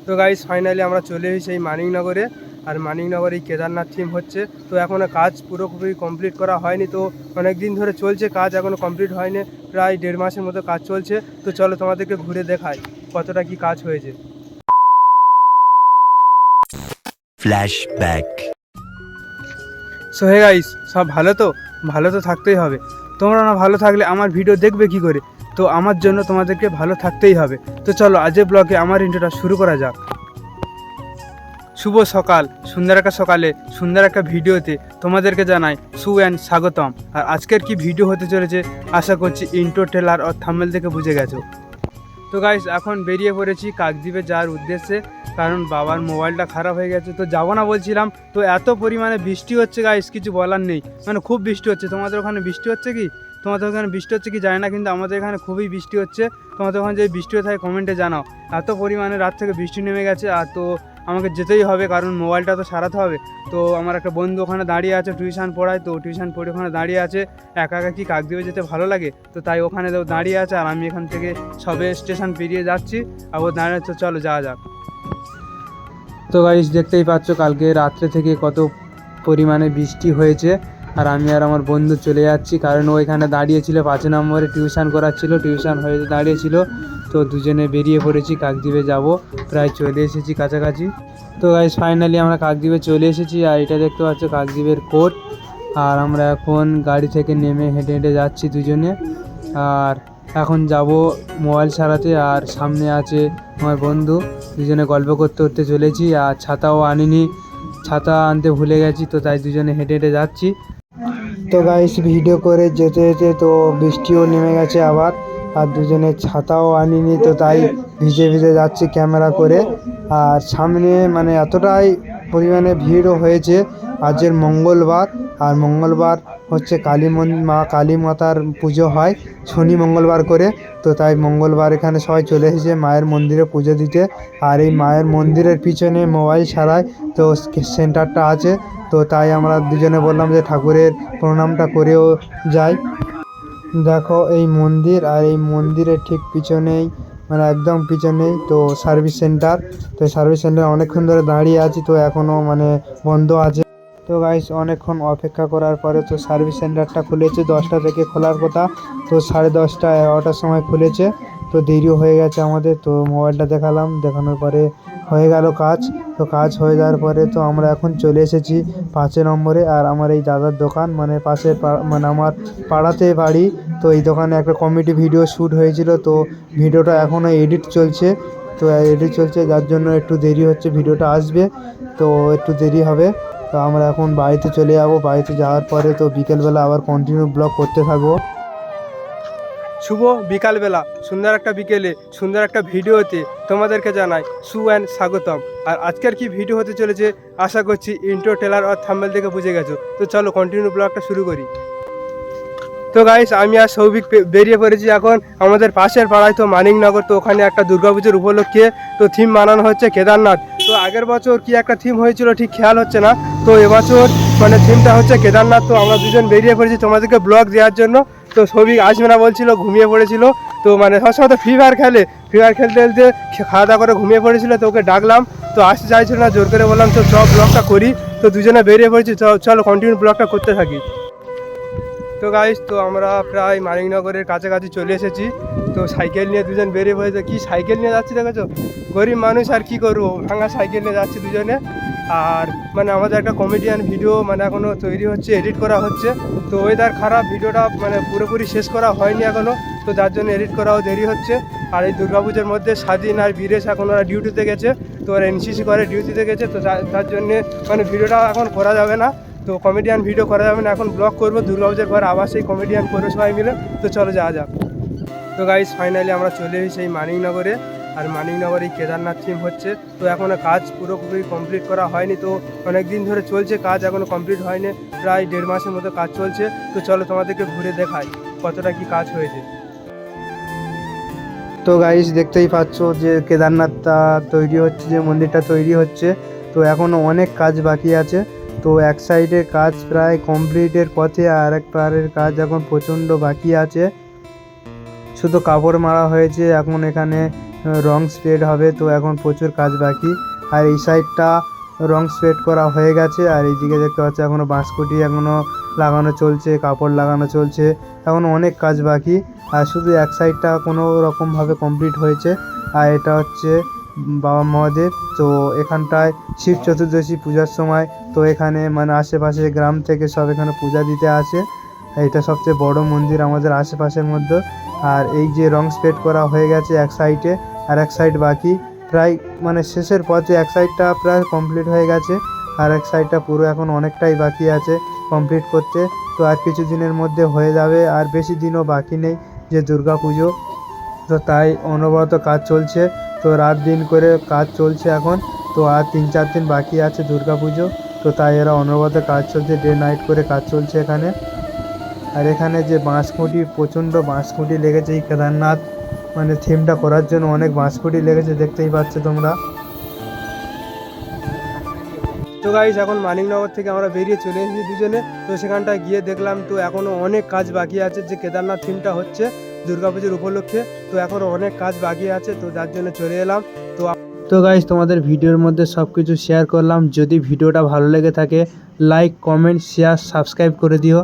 তো guys finally আমরা চলে এসেছি এই মানিকনগরে। আর মানিকনগরে এই কেদারনাথ থিম হচ্ছে, তো এখনও কাজ পুরোপুরি কমপ্লিট করা হয়নি। তো অনেক দিন ধরে চলছে কাজ, এখনও কমপ্লিট হয়নি, প্রায় 1.5 মাসের মতো কাজ চলছে। তো চলো তোমাদেরকে ঘুরে দেখাই কতটা কি কাজ হয়েছে। ফ্ল্যাশব্যাক। সো হে গাইস, সব ভালো তো? ভালো তো থাকতেই হবে। তোমরা না ভালো থাকলে আমার ভিডিও দেখবে কি করে? তো আমার জন্য তোমাদেরকে ভালো থাকতেই হবে। তো চলো আজের ব্লগে আমার ইন্ট্রোটা শুরু করা যাক। শুভ সকাল, সুন্দর একটা সকালে সুন্দর একটা ভিডিওতে তোমাদেরকে জানাই স্বাগতম। আর আজকের কি ভিডিও হতে চলেছে আশা করছি ইন্ট্রো, ট্রেলার আর থাম্বনেল থেকে বুঝে গেছো। তো গাইস এখন বেরিয়ে পড়েছি কাকদ্বীপে যাওয়ার উদ্দেশ্যে, কারণ বাবার মোবাইলটা খারাপ হয়ে গেছে। তো যাবো না বলছিলাম, তো এত পরিমাণে বৃষ্টি হচ্ছে গাইস, কিছু বলার নেই, মানে খুব বৃষ্টি হচ্ছে। তোমাদের ওখানে বৃষ্টি হচ্ছে কি? তোমাদের ওখানে বৃষ্টি হচ্ছে কি জানি না, কিন্তু আমাদের এখানে খুবই বৃষ্টি হচ্ছে। তোমাদের ওখানে যদি বৃষ্টি হয়ে থাকে কমেন্টে জানাও। এত পরিমাণে রাত থেকে বৃষ্টি নেমে গেছে, আর তো আমাকে যেতেই হবে, কারণ মোবাইলটা তো সারাতে হবে। তো আমার একটা বন্ধু ওখানে দাঁড়িয়ে আছে, টিউশন পড়ায়, তো টিউশন পড়ে ওখানে দাঁড়িয়ে আছে। একা একা কি কাকদ্বীপে যেতে ভালো লাগে, তো তাই ওখানে দাঁড়িয়ে আছে। আর আমি এখান থেকে সবে স্টেশন পেরিয়ে যাচ্ছি, আর ও দাঁড়িয়ে, তো চলো যাওয়া যাক। তো গাইস দেখতেই পাচ্ছ কালকে রাত্রে থেকে কত পরিমাণে বৃষ্টি হয়েছে। আর আমি আর আমার বন্ধু চলে যাচ্ছি, কারণ ও এখানে দাঁড়িয়েছিল 5 নম্বরে টিউশন করাচ্ছিল, টিউশন হয়ে দাঁড়িয়েছিল। তো দুজনে বেরিয়ে পড়েছি, কাকদ্বীপে যাব, প্রায় চলে এসেছি কাছাকাছি। তো গাইস ফাইনালি আমরা কাকদ্বীপে চলে এসেছি। আর এটা দেখতে পাচ্ছ কাকদ্বীপের কোর্ট। আর আমরা এখন গাড়ি থেকে নেমে হেঁটে হেঁটে যাচ্ছি দুজনে। আর এখন যাব মোবাইল সারাতে, আর সামনে আছে আমার বন্ধু। দুজনে গল্প করতে করতে চলেছি। আর ছাতাও আনিনি, ছাতা আনতে ভুলে গেছি, তো তাই দুজনে হেঁটে হেঁটে যাচ্ছি। তো গাইস ভিডিও করে যেতে যেতে তো বৃষ্টিও নেমে গেছে আবার, আর দুজনে ছাতাও আনিনি, তো তাই ভিজে ভিজে যাচ্ছি ক্যামেরা করে। আর সামনে মানে এতটাই পরিমাণে ভিড়ও হয়েছে। আজকের মঙ্গলবার, আর মঙ্গলবার হচ্ছে মা কালী মাতার পুজো হয় শনি মঙ্গলবার করে। তো তাই মঙ্গলবার এখানে সবাই চলে এসেছে মায়ের মন্দিরে পুজো দিতে। আর এই মায়ের মন্দিরের পিছনে মোবাইল ছাড়াই তো সেন্টারটা আছে। তো তাই আমরা দুজনে বললাম যে ঠাকুরের প্রণামটা করেও যাই। দেখো এই মন্দির, আর এই মন্দিরের ঠিক পিছনেই, মানে একদম পিছনেই তো সার্ভিস সেন্টার। তো সার্ভিস সেন্টার অনেকক্ষণ ধরে দাঁড়িয়ে আছি, তো এখনও মানে বন্ধ আছে। তো গাইস অনেকক্ষণ অপেক্ষা করার পরে তো সার্ভিস সেন্টারটা খুলেছে। 10টা থেকে খোলার কথা, তো 10:30 11টার সময় খুলেছে। তো দেরিও হয়ে গেছে আমাদের। তো মোবাইলটা দেখানোর পরে হয়ে গেল কাজ। তো কাজ হয়ে যাওয়ার পরে তো আমরা এখন চলে এসেছি 5 নম্বরে। আর আমার এই দাদার দোকান, মানে পাশের মানে আমার পাড়াতে বাড়ি। তো এই দোকানে একটা কমেডি ভিডিও শ্যুট হয়েছিল, তো ভিডিওটা এখনও এডিট চলছে। তো এডিট চলছে, যার জন্য একটু দেরি হচ্ছে, ভিডিওটা আসবে তো একটু দেরি হবে। তো আমরা এখন বাড়িতে চলে যাব। বাড়িতে যাওয়ার পরে তো বিকেলবেলা আবার কন্টিনিউ ব্লগ করতে থাকবো। শুভ বিকালবেলা, সুন্দর একটা বিকেলে সুন্দর একটা ভিডিওতে তোমাদেরকে জানাই স্বাগতম। আর আজকের কি ভিডিও হতে চলেছে আশা করছি ইন্ট্রো, ট্রেলার আর থাম্বনেল থেকে বুঝে গেছো। তো চলো কন্টিনিউ ব্লগটা শুরু করি। তো গাইস আমি আর সৌভিক বেরিয়ে পড়েছি এখন আমাদের পাশের পাড়ায়, তো মানিকনগর। তো ওখানে একটা দুর্গাপুজোর উপলক্ষে তো থিম বানানো হচ্ছে কেদারনাথ। তো আগের বছর কি একটা থিম হয়েছিল ঠিক খেয়াল হচ্ছে না, তো এবছর মানে থিমটা হচ্ছে কেদারনাথ। তো আমরা দুজন বেরিয়ে পড়েছি তোমাদেরকে ব্লগ দেওয়ার জন্য। তো সৌভিক আসবে না বলছিল, ঘুমিয়ে পড়েছিল। তো মানে সবসময় তো ফ্রি ফায়ার খেলতে খেলতে খাওয়া দাওয়া করে ঘুমিয়ে পড়েছিল। তো ওকে ডাকলাম, তো আসতে চাইছিল না, জোর করে বললাম তো সব ব্লগটা করি। তো দুজনে বেরিয়ে পড়েছি, চলো কন্টিনিউ ব্লগটা করতে থাকি। তো গাইস তো আমরা প্রায় মানিকনগরের কাছাকাছি চলে এসেছি। তো সাইকেল নিয়ে দুজন বেরিয়ে পড়েছে। কি সাইকেল নিয়ে যাচ্ছি দেখেছো, গরিব মানুষ আর কি করবো, ভাঙা সাইকেল নিয়ে যাচ্ছি দুজনে। আর মানে আমাদের একটা কমেডিয়ান ভিডিও মানে এখনও তৈরি হচ্ছে, এডিট করা হচ্ছে। তো ওয়েদার খারাপ, ভিডিওটা মানে পুরোপুরি শেষ করা হয়নি এখনও, তো যার জন্য এডিট করাও দেরি হচ্ছে। আর এই দুর্গাপুজোর মধ্যে স্বাধীন আর বীরেশ এখন ওরা ডিউটিতে গেছে, তো ওরা এনসিসি করে ডিউটিতে গেছে। তো তার জন্যে মানে ভিডিওটা এখন করা যাবে না, তো কমেডিয়ান ভিডিও করা যাবে না, এখন ব্লগ করবো। দুর্গাপুজোর পর আবার সেই কমেডিয়ান করবো সবাই মিলে। তো চলো যাওয়া যাক। তো গাইস ফাইনালি আমরা চলে এসেছি এই মানিকনগরে। আর মানিকনগরে এই কেদারনাথ থিম হচ্ছে, তো এখনও কাজ পুরোপুরি কমপ্লিট করা হয়নি। তো অনেক দিন ধরে চলছে কাজ, এখনও কমপ্লিট হয়নি, প্রায় 1.5 মাসের মতো কাজ চলছে। তো চলো তোমাদেরকে ঘুরে দেখাই কতটা কি কাজ হয়েছে। তো গাইস দেখতেই পাচ্ছ যে কেদারনাথটা তৈরি হচ্ছে, যে মন্দিরটা তৈরি হচ্ছে। তো এখনও অনেক কাজ বাকি আছে। তো এক সাইডের কাজ প্রায় কমপ্লিটের পথে, আর এক পাড়ের কাজ এখন প্রচণ্ড বাকি আছে। শুধু কাপড় মারা হয়েছে এখন এখানে, রং স্প্রেড হবে, তো এখন প্রচুর কাজ বাকি। আর এই সাইডটা রং স্প্রেড করা হয়ে গেছে, আর এইদিকে দেখতে পাচ্ছি এখনও বাঁশকুটি এখনও লাগানো চলছে, কাপড় লাগানো চলছে, এখনও অনেক কাজ বাকি। আর শুধু এক সাইডটা কোনো রকমভাবে কমপ্লিট হয়েছে। আর এটা হচ্ছে বাবা মহাদেব। তো এখানটায় শিব চতুর্দশী পূজার সময় তো এখানে মানে আশেপাশে গ্রাম থেকে সব এখানে পূজা দিতে আসে। এটা সবচেয়ে বড় মন্দির আমাদের আশেপাশের মধ্যে। আর এই যে রং স্প্রেড করা হয়ে গেছে এক সাইডে, আর এক সাইড বাকি, প্রায় মানে শেষের পথে। এক সাইডটা প্রায় কমপ্লিট হয়ে গেছে, আর এক সাইডটা পুরো এখন অনেকটাই বাকি আছে কমপ্লিট করতে। তো আর কিছু দিনের মধ্যে হয়ে যাবে, আর বেশি দিনও বাকি নেই যে দুর্গা পুজো। তো তাই অনবরত কাজ চলছে, তো রাত দিন করে কাজ চলছে এখন। তো আর 3-4 দিন বাকি আছে দুর্গা পুজো, তো তাই এরা অনবরত কাজ চলছে, ডে নাইট করে কাজ চলছে এখানে। আর এখানে যে বাঁশকুঁটি, প্রচণ্ড বাঁশকুঁটি লেগেছে এই কেদারনাথ মানে থিমটা করার জন্য, অনেক বাঁশকুঁটি লেগেছে, দেখতেই পাচ্ছ তোমরা। তো গাইস এখন মানিকনগর থেকে আমরা বেরিয়ে চলে এসেছি দুজনে। তো সেখানটায় গিয়ে দেখলাম তো এখনও অনেক কাজ বাকি আছে, যে কেদারনাথ থিমটা হচ্ছে দুর্গাপুজোর উপলক্ষে। তো এখনও অনেক কাজ বাকি আছে, তো যার জন্য চলে এলাম। তো গাইস তোমাদের ভিডিওর মধ্যে সব কিছু শেয়ার করলাম। যদি ভিডিওটা ভালো লেগে থাকে লাইক, কমেন্ট, শেয়ার, সাবস্ক্রাইব করে দিও।